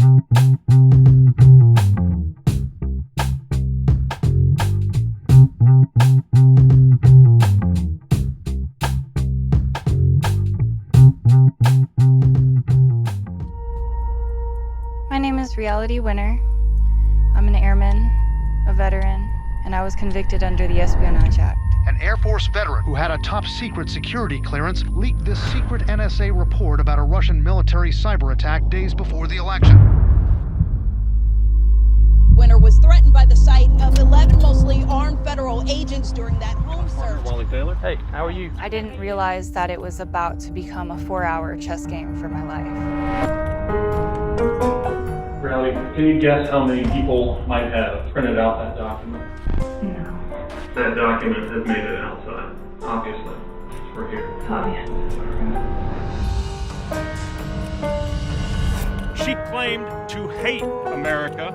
My name is Reality Winner. I'm an airman, a veteran, and I was convicted under the Espionage Act. An Air Force veteran who had a top-secret security clearance leaked this secret NSA report about a Russian military cyber attack days before the election. Winner was threatened by the sight of 11 mostly armed federal agents during that home search. Wally Taylor. Hey, how are you? I didn't realize that it was about to become a 4-hour chess game for my life. Riley, can you guess how many people might have printed out that document? No. That document has made it outside, obviously. We're here. She claimed to hate America.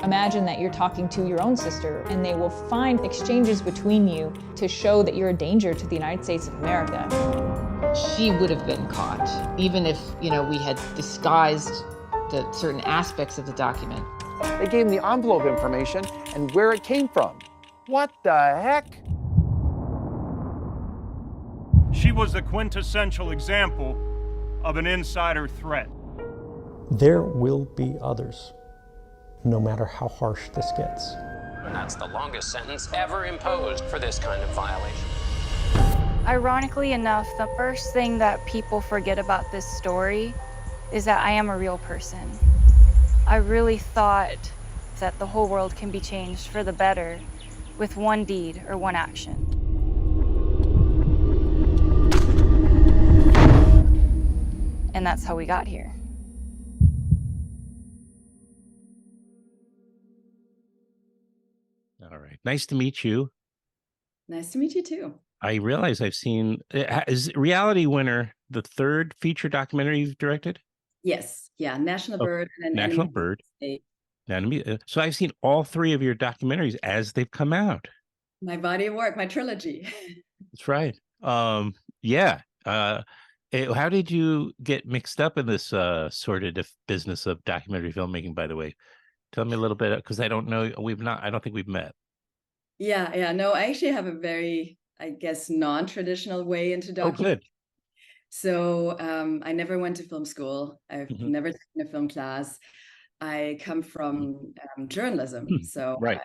Imagine that you're talking to your own sister and they will find exchanges between you to show that you're a danger to the United States of America. She would have been caught, even if, we had disguised the certain aspects of the document. They gave him the envelope information and where it came from. What the heck? She was the quintessential example of an insider threat. There will be others, no matter how harsh this gets. And that's the longest sentence ever imposed for this kind of violation. Ironically enough, the first thing that people forget about this story is that I am a real person. I really thought that the whole world can be changed for the better with one deed or one action. And that's how we got here. All right. Nice to meet you. Nice to meet you too. I realize I've seen, is Reality Winner the third feature documentary you've directed? Yes. Yeah. National Bird. And National Bird. So I've seen all three of your documentaries as they've come out. My body of work, my trilogy. That's right. Yeah. How did you get mixed up in this sort of business of documentary filmmaking, by the way? Tell me a little bit, because I don't know. I don't think we've met. Yeah. No, I actually have a very, I guess, non-traditional way into documentary. Oh, good. So I never went to film school. I've never taken a film class. I come from journalism. So right.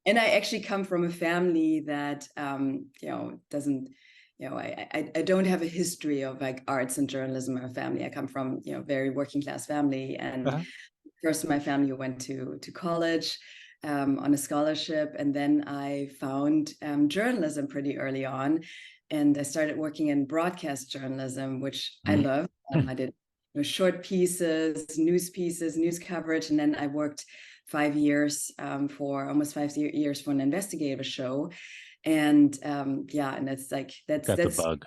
I actually come from a family that, doesn't, I don't have a history of like arts and journalism in my family. I come from, very working class family. And first my family went to college on a scholarship. And then I found journalism pretty early on. And I started working in broadcast journalism, which I love. I did short pieces, news coverage. And then I worked 5 years for almost 5 years for an investigative show. And and that's the bug.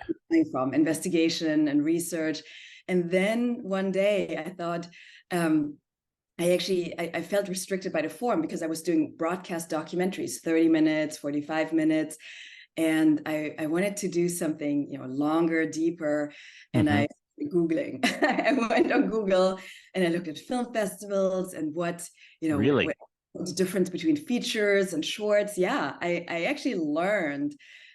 From investigation and research. And then one day I thought, I felt restricted by the form because I was doing broadcast documentaries, 30 minutes, 45 minutes. And I wanted to do something, longer, deeper. And I Googling. I went on Google and I looked at film festivals and what, really? What's the difference between features and shorts. Yeah, I actually learned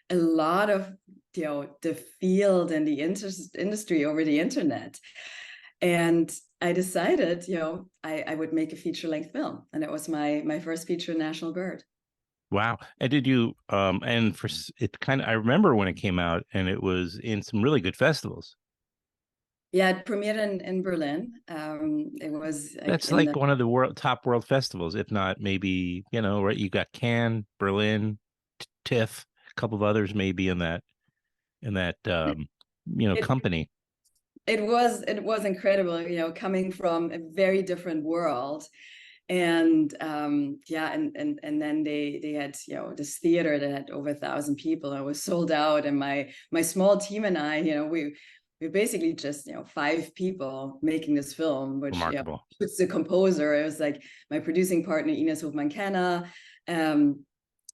a lot of, the field and the industry over the internet. And I decided, I would make a feature-length film. And it was my first feature, National Bird. Wow. And did you, I remember when it came out and it was in some really good festivals. Yeah, it premiered in Berlin. It was. That's like one of the top world festivals, if not maybe, right? You got Cannes, Berlin, TIFF, a couple of others maybe in that, company. It was incredible, coming from a very different world. And and then they had this theater that had over 1,000 people. I was sold out, and my small team and I, we're basically just 5 people making this film, which it's the composer. It was like my producing partner Ines Hofmann-Kenner,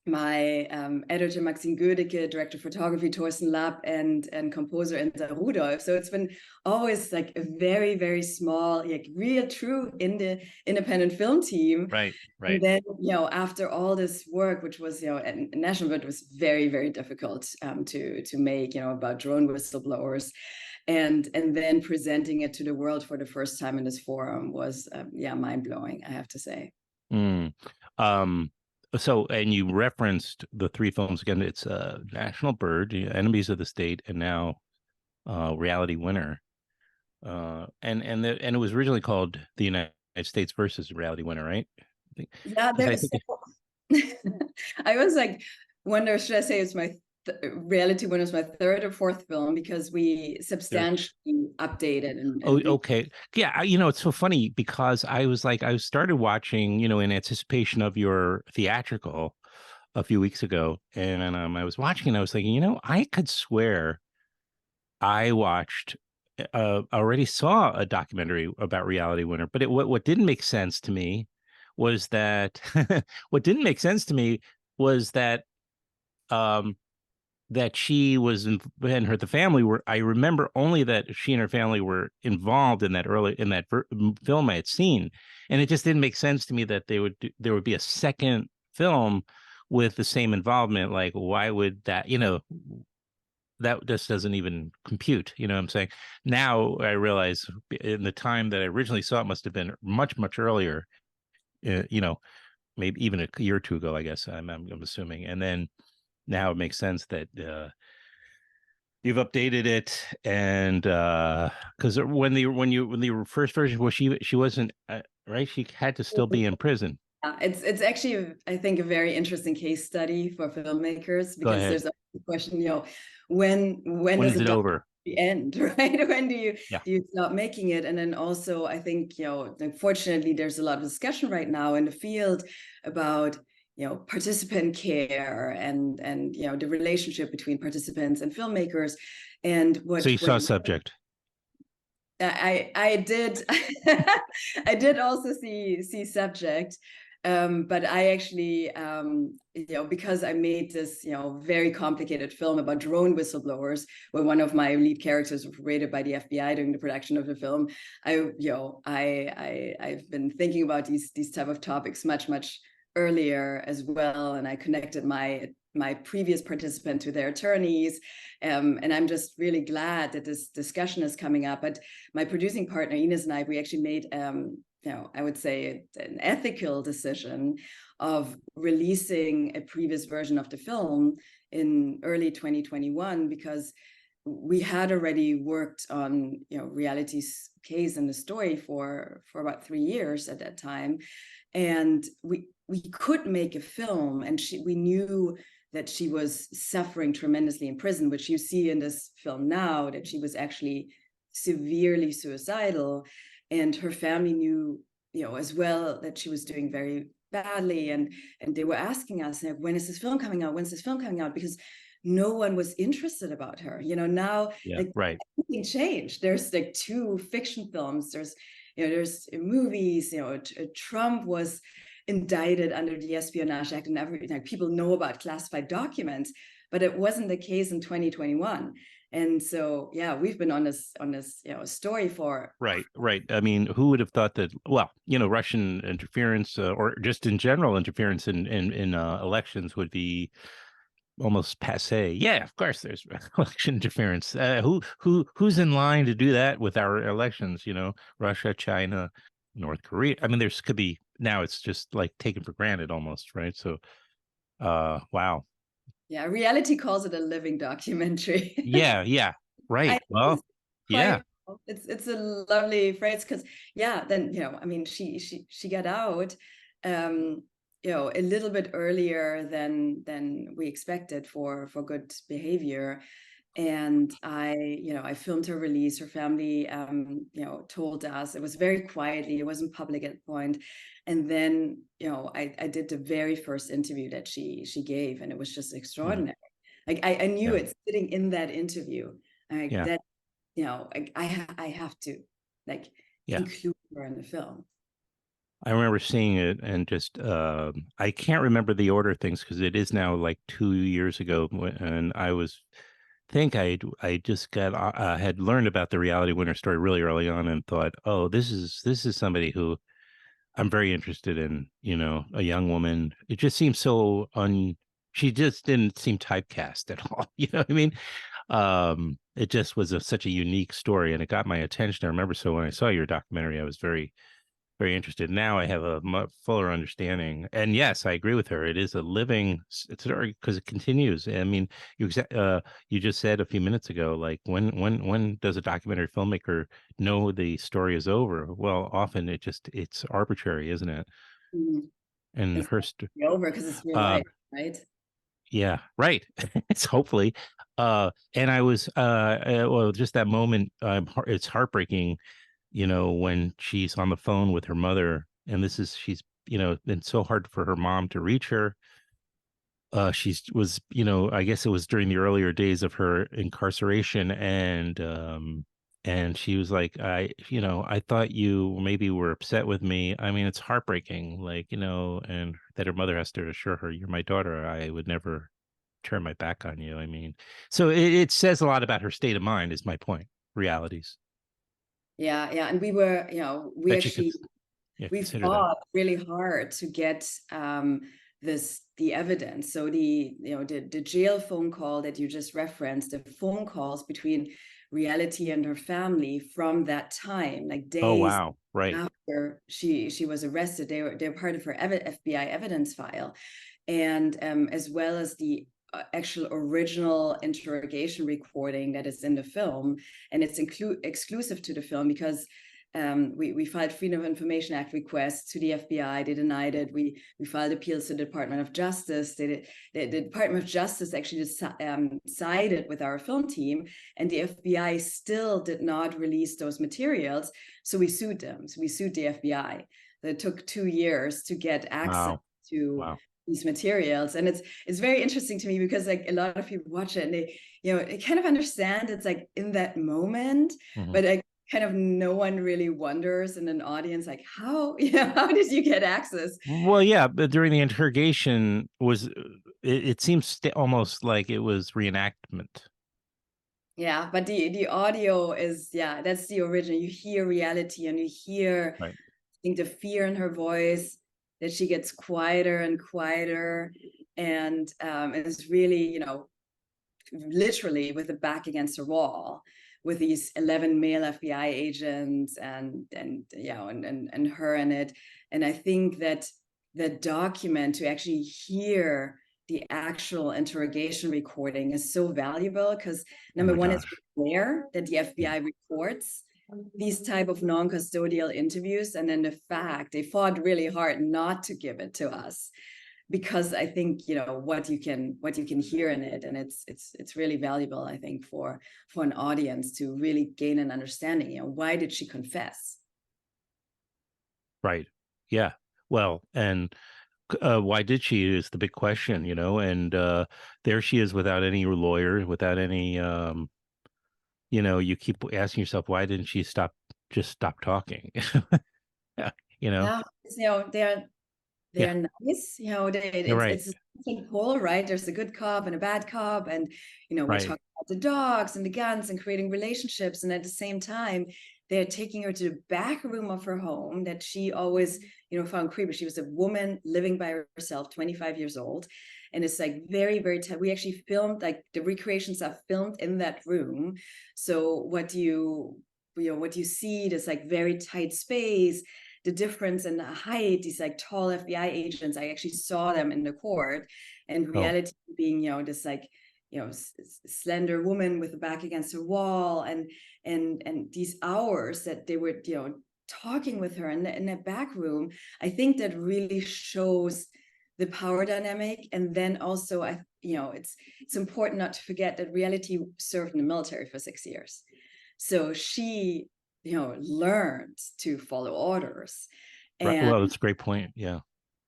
my editor Maxine Gödecke, director of photography Thorsten Lapp, and composer Enza Rudolph. So it's been always like a very, very small, like real true independent film team. Right. And then, after all this work, which was, national, but it was very, very difficult to make, about drone whistleblowers. And then presenting it to the world for the first time in this forum was, mind-blowing, I have to say. So, and you referenced the 3 films again. It's National Bird, Enemies of the State, and now Reality Winner. And it was originally called The United States versus Reality Winner, right? Yeah, I was like, wonder, should I say it's my Reality Winner is my 3rd or 4th film, because we substantially updated. Okay. Yeah. It's so funny because I started watching, in anticipation of your theatrical a few weeks ago. And I was watching and I was thinking, I could swear I already saw a documentary about Reality Winner, but what didn't make sense to me was that that she was and the family were. I remember only that she and her family were involved in that film I had seen, and it just didn't make sense to me that there would be a second film with the same involvement. Like, why would that? That just doesn't even compute. You know what I'm saying? Now I realize in the time that I originally saw it must have been much, much earlier. Maybe even a year or 2 ago, I guess. I'm assuming, and then. Now it makes sense that you've updated it, and because when the first version was she wasn't right, she had to still be in prison. It's actually, I think, a very interesting case study for filmmakers, because there's a question, when is it over? The end, right? When do you stop making it? And then also, I think, unfortunately, there's a lot of discussion right now in the field about participant care and the relationship between participants and filmmakers. And so you saw Subject. I did I did also see Subject, but I actually because I made this very complicated film about drone whistleblowers, where one of my lead characters was raided by the FBI during the production of the film. I've been thinking about these type of topics much earlier as well, and I connected my previous participant to their attorneys, and I'm just really glad that this discussion is coming up. But my producing partner Ines and I, we actually made I would say an ethical decision of releasing a previous version of the film in early 2021, because we had already worked on Reality's case and the story for about 3 years at that time, and we could make a film, and we knew that she was suffering tremendously in prison, which you see in this film now, that she was actually severely suicidal, and her family knew as well that she was doing very badly, and they were asking us, like, when is this film coming out? When's this film coming out? Because no one was interested about her. Now, everything changed. There's like 2 fiction films. There's movies. Trump was indicted under the Espionage Act and everything. Like, people know about classified documents, but it wasn't the case in 2021. And so, we've been on this story for right. I mean, who would have thought that? Well, Russian interference or just in general interference in elections would be almost passe. Yeah, of course, there's election interference. Who's in line to do that with our elections? Russia, China, North Korea. I mean, there's could be now. It's just like taken for granted almost, right? So, wow. Yeah, Reality calls it a living documentary. Yeah, right. Well, yeah. It's a lovely phrase, because then I mean, she got out a little bit earlier than we expected for good behavior. And I filmed her release. Her family, told us. It was very quietly. It wasn't public at that point. And then, I did the very first interview that she gave, and it was just extraordinary. Like, I knew it sitting in that interview. That, I have to include her in the film. I remember seeing it and just I can't remember the order of things because it is now like 2 years ago, and I just got had learned about the reality winner story really early on and thought, oh, this is somebody who I'm very interested in, a young woman. It just seems so she just didn't seem typecast at all. You know what I mean? It just was such a unique story and it got my attention. I remember, so when I saw your documentary, I was very, very interested. Now I have a much fuller understanding. And yes, I agree with her. It is a living story because it continues. I mean, you just said a few minutes ago, like when does a documentary filmmaker know the story is over? Well, often it's arbitrary, isn't it? Mhm. And It's her over because it's real life, right? yeah, right. It's hopefully. And I was well, just that moment, it's heartbreaking, when she's on the phone with her mother, and she's, been so hard for her mom to reach her. She's was, I guess it was during the earlier days of her incarceration, and she was like, I thought you maybe were upset with me. I mean, it's heartbreaking, like, and that her mother has to assure her, you're my daughter. I would never turn my back on you. I mean, so it says a lot about her state of mind, is my point. Realities Yeah, yeah. And we were, we that you could, actually yeah, we consider that. fought really hard to get the evidence. So the jail phone call that you just referenced, the phone calls between Reality and her family from that time, like Oh, days wow. Right. after she was arrested, they're part of her FBI evidence file, and as well as the actual original interrogation recording that is in the film, and it's exclusive to the film because we filed Freedom of Information Act requests to the FBI. They denied it. We filed appeals to the Department of Justice. The Department of Justice actually sided with our film team, and the FBI still did not release those materials. So we sued them. So we sued the FBI. It took 2 years to get access to these materials, and it's very interesting to me because like a lot of people watch it and they kind of understand it's like in that moment, but like kind of no one really wonders in an audience like how how did you get access? Well, yeah, but during the interrogation it seems almost like it was reenactment. Yeah, but the audio is, that's the original. You hear Reality and you hear, right. I think, the fear in her voice, that she gets quieter and quieter, and it's really, literally with the back against the wall, with these 11 male FBI agents and her in it. And I think that the document, to actually hear the actual interrogation recording, is so valuable because number one, it's rare that the FBI records these type of non-custodial interviews, and then the fact they fought really hard not to give it to us, because I think what you can hear in it, and it's really valuable, I think, for an audience to really gain an understanding. Why did she confess? Right. Yeah. Well, and why did she is the big question, and there she is without any lawyer, without any you keep asking yourself, why didn't she just stop talking? Yeah, Yeah, they're yeah, nice. you're right. It's polar, right? There's a good cop and a bad cop, and we Right. talk about the dogs and the guns and creating relationships, and at the same time, they're taking her to the back room of her home that she always, found creepy. She was a woman living by herself, 25 years old, and it's like very, very tight. We actually filmed, like, the recreations are filmed in that room. So what you see, this like very tight space, the difference in the height, these like tall FBI agents, I actually saw them in the court, and Reality being, this like, slender woman with the back against her wall, and these hours that they were, talking with her in the back room. I think that really shows the power dynamic. And then also, it's important not to forget that Reality served in the military for 6 years. So she, learned to follow orders. Right. And Well, that's a great point. Yeah.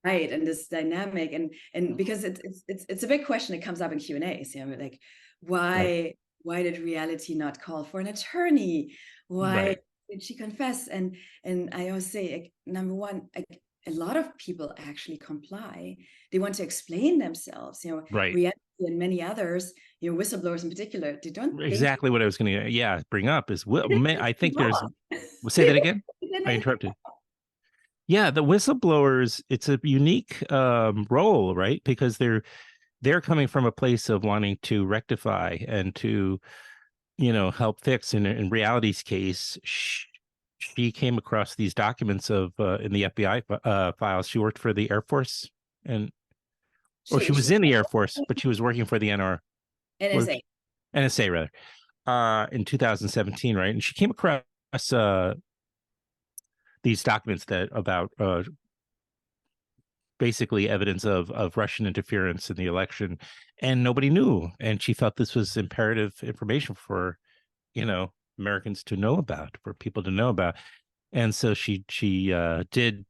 right, and this dynamic, and because it's a big question that comes up in Q&As, like why did Reality not call for an attorney? Why did she confess? And I always say, like, number one, a lot of people actually comply. They want to explain themselves. Right. Reality and many others, whistleblowers in particular, they don't. Exactly what I was going to, bring up is, I think there's, say They that again. I interrupted. Yeah, the whistleblowers, it's a unique role, right? Because they're coming from a place of wanting to rectify and to, help fix. In reality's case, she came across these documents of in the FBI files. She worked for the Air Force, she was in the Air Force, but she was working for the NSA rather, in 2017, right? And she came across these documents that about basically evidence of Russian interference in the election, and nobody knew. And she felt this was imperative information for, Americans to know about, for people to know about. And so she did,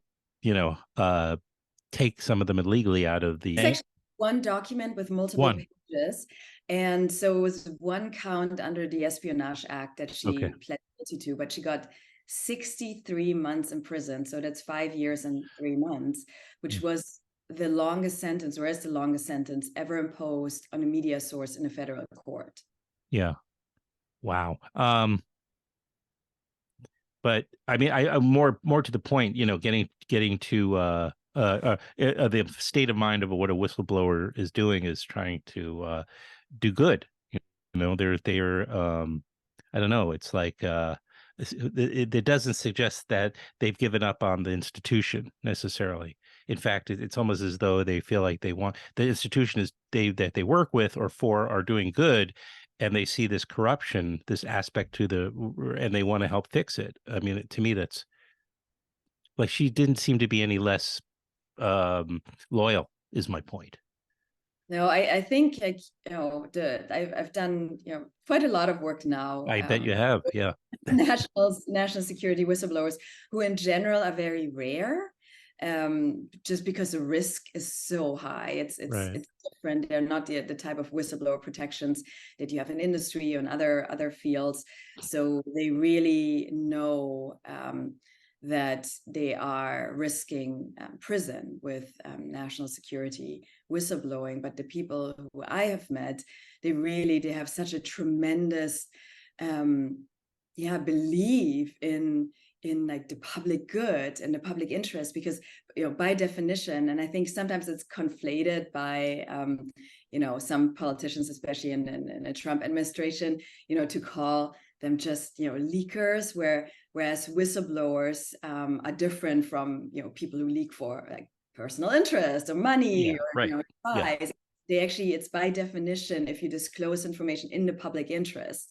take some of them illegally out of the. It's actually one document with multiple pages. And so it was one count under the Espionage Act that she pled guilty to, but she got 63 months in prison. So that's 5 years and 3 months, which was the longest sentence, or is the longest sentence ever imposed on a media source in a federal court. Yeah. Wow. But I mean, I more to the point, getting to the state of mind of what a whistleblower is doing is trying to do good. They're I don't know. It's like it doesn't suggest that they've given up on the institution necessarily. In fact, it's almost as though they feel like they want the institution that they work with or for are doing good, and they see this corruption, this aspect and they want to help fix it. I mean, to me, that's like she didn't seem to be any less loyal, is my point. No, I think I've done quite a lot of work now. I bet you have, yeah. National security whistleblowers who in general are very rare, just because the risk is so high. It's different. They're not the type of whistleblower protections that you have in industry or in other fields. So they really know that they are risking prison with national security whistleblowing. But the people who I have met, they have such a tremendous belief in like the public good and the public interest, because by definition, and I think sometimes it's conflated by some politicians, especially in a Trump administration, to call them just leakers, whereas whistleblowers are different from people who leak for like personal interest or money or advice. They actually, it's by definition, if you disclose information in the public interest,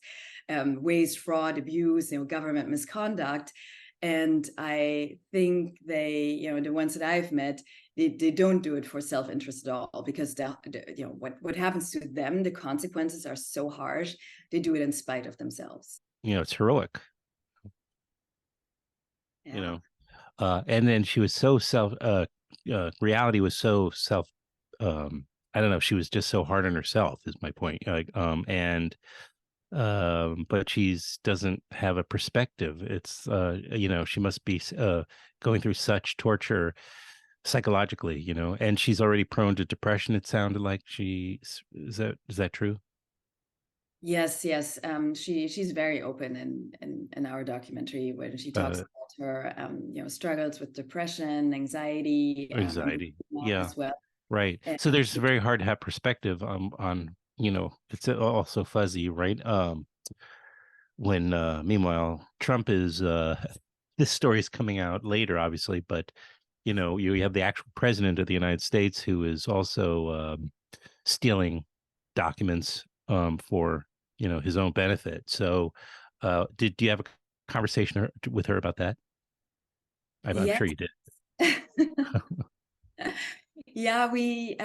waste, fraud, abuse, government misconduct. And I think they, the ones that I've met, they don't do it for self-interest at all, because what happens to them, the consequences are so harsh. They do it in spite of themselves. It's heroic. Yeah. And then she was so reality was so self. I don't know. She was just so hard on herself, is my point. But doesn't have a perspective. It's she must be going through such torture psychologically, and she's already prone to depression. It sounded like is that true? Yes. She's very open in our documentary when she talks about her struggles with depression, anxiety, yeah, as well. Right. So there's very hard to have perspective on it's also fuzzy, right? When meanwhile Trump is this story is coming out later, obviously, but you have the actual president of the United States who is also stealing documents for his own benefit. So do you have a conversation with her about that? I'm sure you did. Yeah, we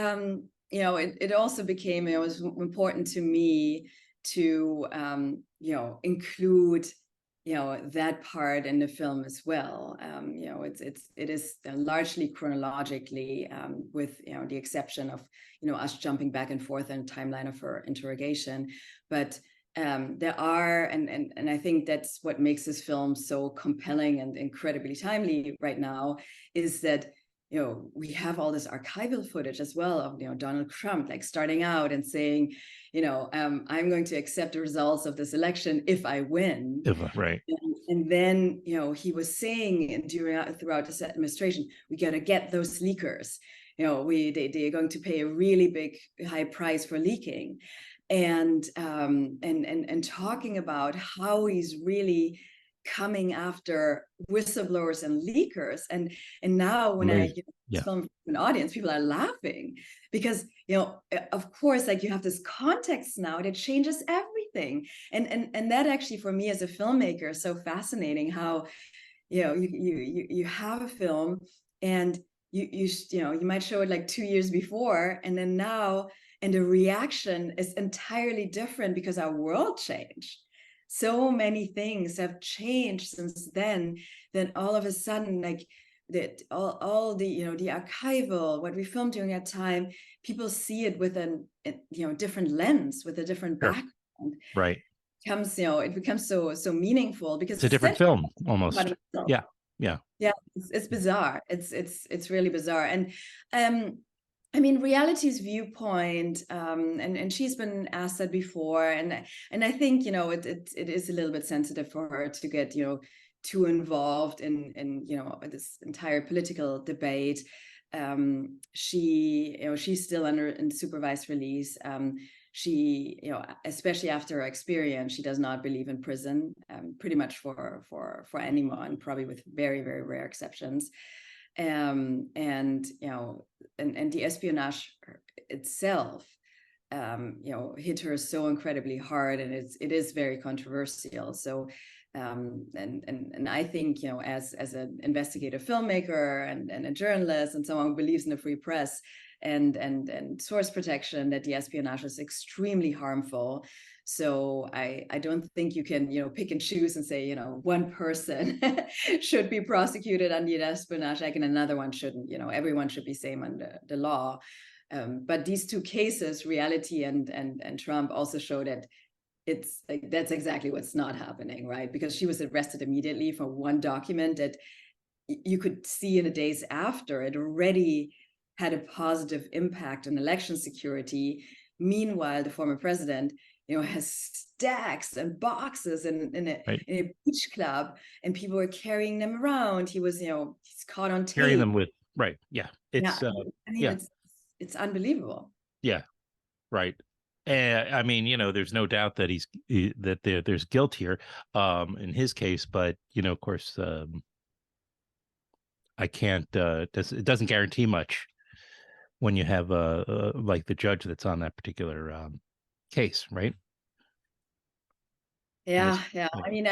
it also became, it was important to me to include that part in the film as well. It is largely chronologically, with the exception of us jumping back and forth in a timeline of her interrogation, but there are, and I think that's what makes this film so compelling and incredibly timely right now, is that, you know, we have all this archival footage as well of, you know, Donald Trump like starting out and saying, you know, I'm going to accept the results of this election if I win. Right. And then, you know, he was saying throughout this administration, we got to get those leakers. You know, they're going to pay a really big high price for leaking, and talking about how he's really coming after whistleblowers and leakers. And now when I film an audience, people are laughing because, you know, of course, like you have this context now that changes everything. And that actually for me as a filmmaker is so fascinating, how, you know, you have a film and you know, you might show it like 2 years before, and then now, and the reaction is entirely different because our world changed. So many things have changed since then all of a sudden, like that all the, you know, the archival, what we filmed during that time, people see it with an, you know, different lens, with a different background. Right. It becomes so meaningful because it's a different film almost. Yeah. It's bizarre. It's really bizarre. And I mean, Reality's viewpoint, and she's been asked that before, and I think, you know, it is a little bit sensitive for her to get, you know, too involved in you know, this entire political debate. She, you know, she's still in supervised release. She, you know, especially after her experience, she does not believe in prison, pretty much for anyone, probably with very, very rare exceptions. And you know, and the espionage itself, you know, hit her so incredibly hard, and it is very controversial. So and I think, you know, as an investigative filmmaker and a journalist and someone who believes in the free press and source protection, that the espionage is extremely harmful. So I don't think you can, you know, pick and choose and say, you know, one person should be prosecuted under the Espionage Act and another one shouldn't. You know, everyone should be same under the law. But these two cases, Reality and Trump, also show that it's like, that's exactly what's not happening, right? Because she was arrested immediately for one document that you could see in the days after it already had a positive impact on election security. Meanwhile, the former president, you know, has stacks and boxes in a beach club, and people were carrying them around. He was, you know, he's caught on tape. Carrying them with, it's I mean, it's unbelievable. Yeah, right. I mean, you know, there's no doubt that there's guilt here, in his case, but, you know, of course, I can't. It doesn't guarantee much when you have like the judge that's on that particular case, right? Yeah. I mean,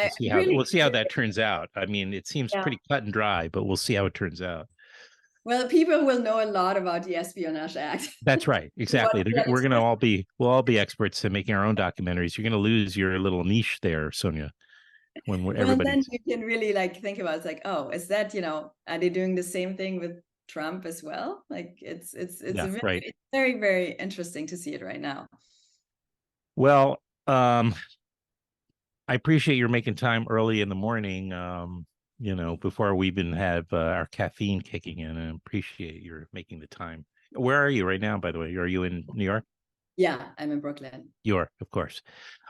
we'll see how that turns out. I mean, it seems pretty cut and dry, but we'll see how it turns out. Well, people will know a lot about the Espionage Act. That's right. Exactly. We'll all be experts in making our own documentaries. You're going to lose your little niche there, Sonia. Then you can really like think about, it's like, oh, is that, you know, are they doing the same thing with Trump as well? Like it's very, very interesting to see it right now. Well, I appreciate you're making time early in the morning, you know, before we even have our caffeine kicking in, and appreciate your making the time. Where are you right now, by the way? Are you in New York? Yeah, I'm in Brooklyn. You are, of course.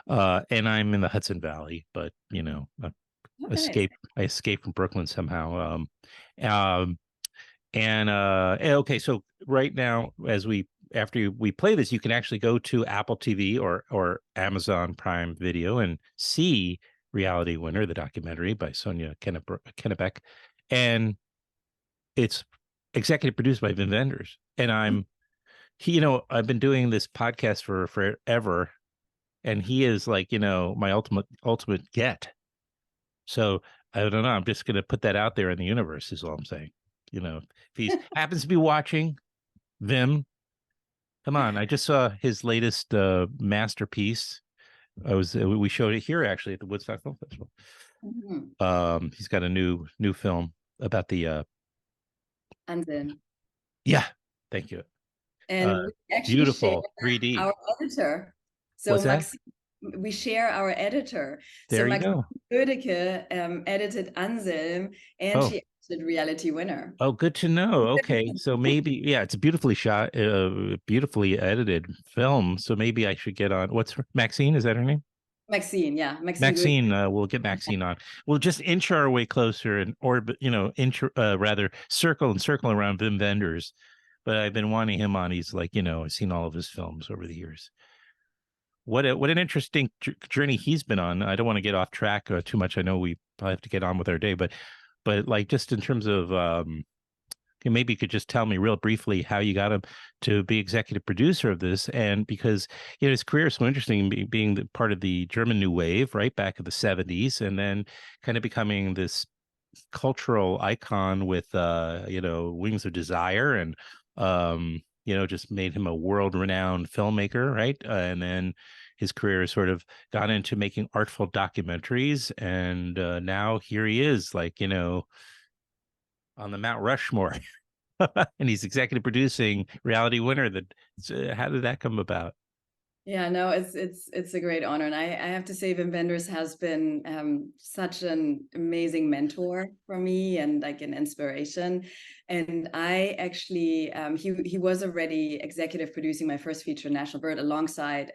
And I'm in the Hudson Valley, but, you know, I escaped from Brooklyn somehow. Okay, so right now, after we play this, you can actually go to Apple TV or Amazon Prime Video and see Reality Winner, the documentary by Sonia Kennebeck, and it's executive produced by Vin Wenders. And you know, I've been doing this podcast for forever, and he is like, you know, my ultimate get. So I don't know. I'm just going to put that out there in the universe, is all I'm saying. You know, if he happens to be watching, Vim, come on. I just saw his latest masterpiece. We showed it here actually at the Woodstock Film Festival. Mm-hmm. He's got a new film about the Anzin. Yeah, thank you. And beautiful 3D. Our editor. So What's that? we share our editor. So There you go. Bödeke edited Anselm, and Oh. she edited Reality Winner. Oh, good to know. Okay, so maybe, yeah, it's a beautifully shot, beautifully edited film. So maybe I should get on. What's Maxine? Is that her name? Maxine, yeah, Maxine. Maxine. We'll get Maxine on. We'll just inch our way closer and orbit, rather circle and circle around Wim Wenders. But I've been wanting him on. He's like, I've seen all of his films over the years. What an interesting journey he's been on. I don't want to get off track too much. I know we probably have to get on with our day, but like just in terms of maybe you could just tell me real briefly how you got him to be executive producer of this. And because his career is so interesting, being part of the German New Wave right back in the 70s, and then kind of becoming this cultural icon with Wings of Desire, and just made him a world-renowned filmmaker, right? And then his career has sort of gone into making artful documentaries, and now here he is, like, on the Mount Rushmore, and he's executive producing Reality Winner. How did that come about? Yeah, no, it's a great honor, and I have to say, Wim Wenders has been such an amazing mentor for me and like an inspiration. And I actually he was already executive producing my first feature, National Bird, alongside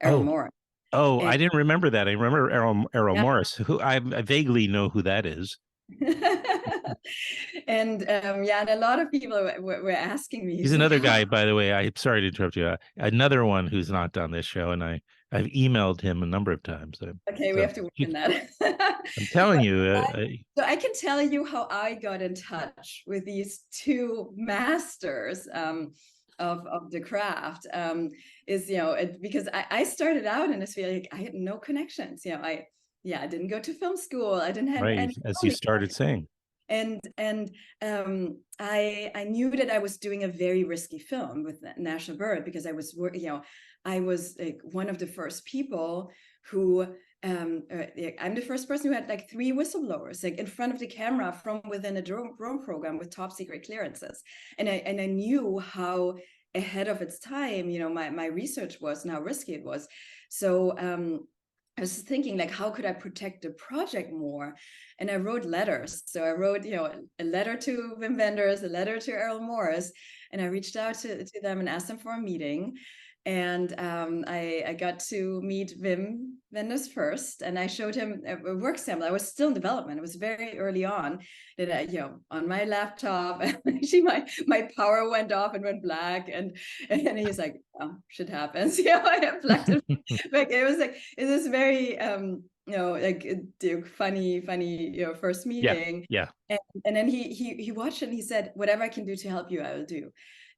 Errol Morris. Oh, I didn't remember that. I remember Errol Yeah. Morris, who I vaguely know who that is. And and a lot of people were asking me. He's another guy, by the way. I'm sorry to interrupt you. Another one who's not on this show, and I've emailed him a number of times. Okay, we have to work on that. I'm telling you. So I can tell you how I got in touch with these two masters of the craft. Is because I started out in this field, like, I had no connections. I didn't go to film school. I didn't have any. As you started saying. And I knew that I was doing a very risky film with National Bird, because I was like one of the first people who I'm the first person who had like 3 whistleblowers like in front of the camera from within a drone program with top secret clearances, and I knew how ahead of its time my research was and how risky it was. So I was thinking, like, how could I protect the project more? And I wrote letters. So I wrote, a letter to Wim Wenders, a letter to Errol Morris, and I reached out to them and asked them for a meeting. And I got to meet Wim Wenders first, and I showed him a work sample. I was still in development. It was very early on that I, on my laptop, actually my power went off and went black, and he's like, oh, shit happens. I have blacked it. Like, it was like, it was very funny first meeting. Yeah. And then he watched it and he said, whatever I can do to help you, I will do.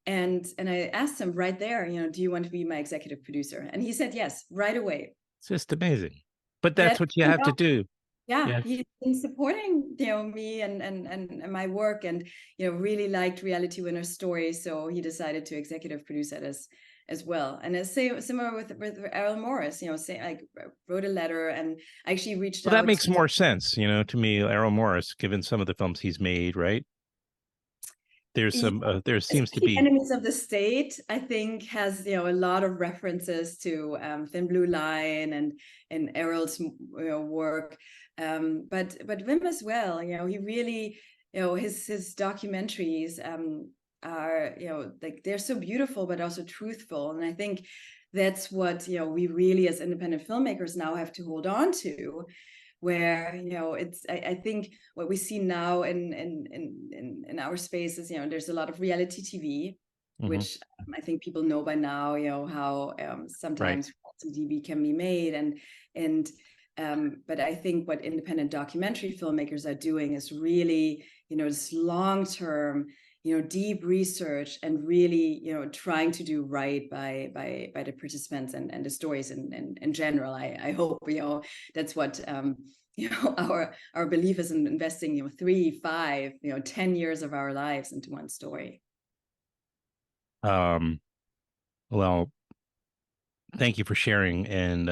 And I asked him right there, do you want to be my executive producer? And he said yes, right away. It's just amazing. But that's what you have to do. Yeah, he's been supporting me and my work, and really liked Reality Winner's story, so he decided to executive produce it as well. And it's similar with Errol Morris. I wrote a letter and actually reached out. That makes more sense, to me. Errol Morris, given some of the films he's made, right? There's some. There seems to be Enemies of the State, I think, has a lot of references to Thin Blue Line and Errol's work, but Wim as well. He really, his documentaries are like, they're so beautiful but also truthful, and I think that's what we really as independent filmmakers now have to hold on to. Where it's I think what we see now in our space is there's a lot of reality TV, which I think people know by now how sometimes TV can be made, and but I think what independent documentary filmmakers are doing is really this long-term deep research, and really trying to do right by the participants and the stories in general. I hope that's what our belief is in investing 3, 5, 10 years of our lives into one story. Well, thank you for sharing, and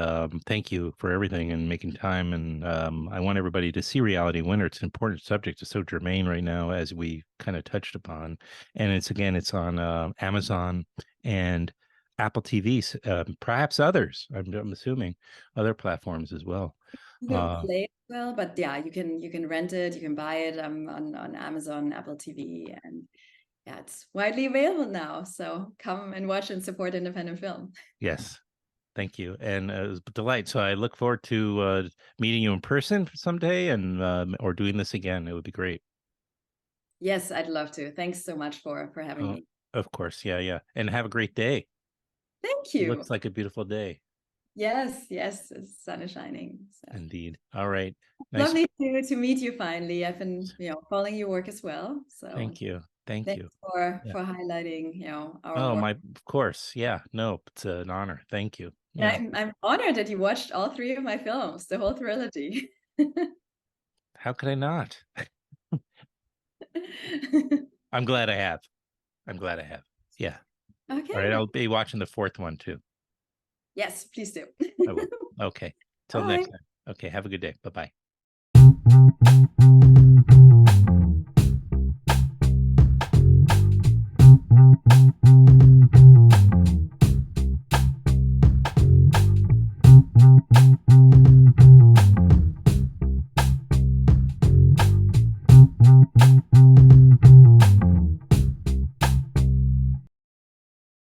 thank you for everything and making time. And I want everybody to see Reality Winner. It's an important subject. It's so germane right now, as we kind of touched upon. And it's on Amazon, and Apple TV, perhaps others. I'm assuming other platforms as well. Google Play as well, but yeah, you can rent it, you can buy it on Amazon, Apple TV, and yeah, it's widely available now. So come and watch and support independent film. Yes, thank you, and it was a delight. So I look forward to meeting you in person someday, and or doing this again. It would be great. Yes, I'd love to. Thanks so much for having me. Of course, yeah, and have a great day. Thank you. Looks like a beautiful day. Yes, the sun is shining. So. Indeed. All right. Nice. Lovely to meet you finally. I've been, following your work as well. So thank you. Thanks for highlighting, our work. Of course. Yeah. No, it's an honor. Thank you. Yeah. I'm honored that you watched all 3 of my films, the whole trilogy. How could I not? I'm glad I have. Yeah. Okay. All right. I'll be watching the 4th one too. Yes, please do. I will. Okay. Till next time. Okay. Have a good day. Bye-bye.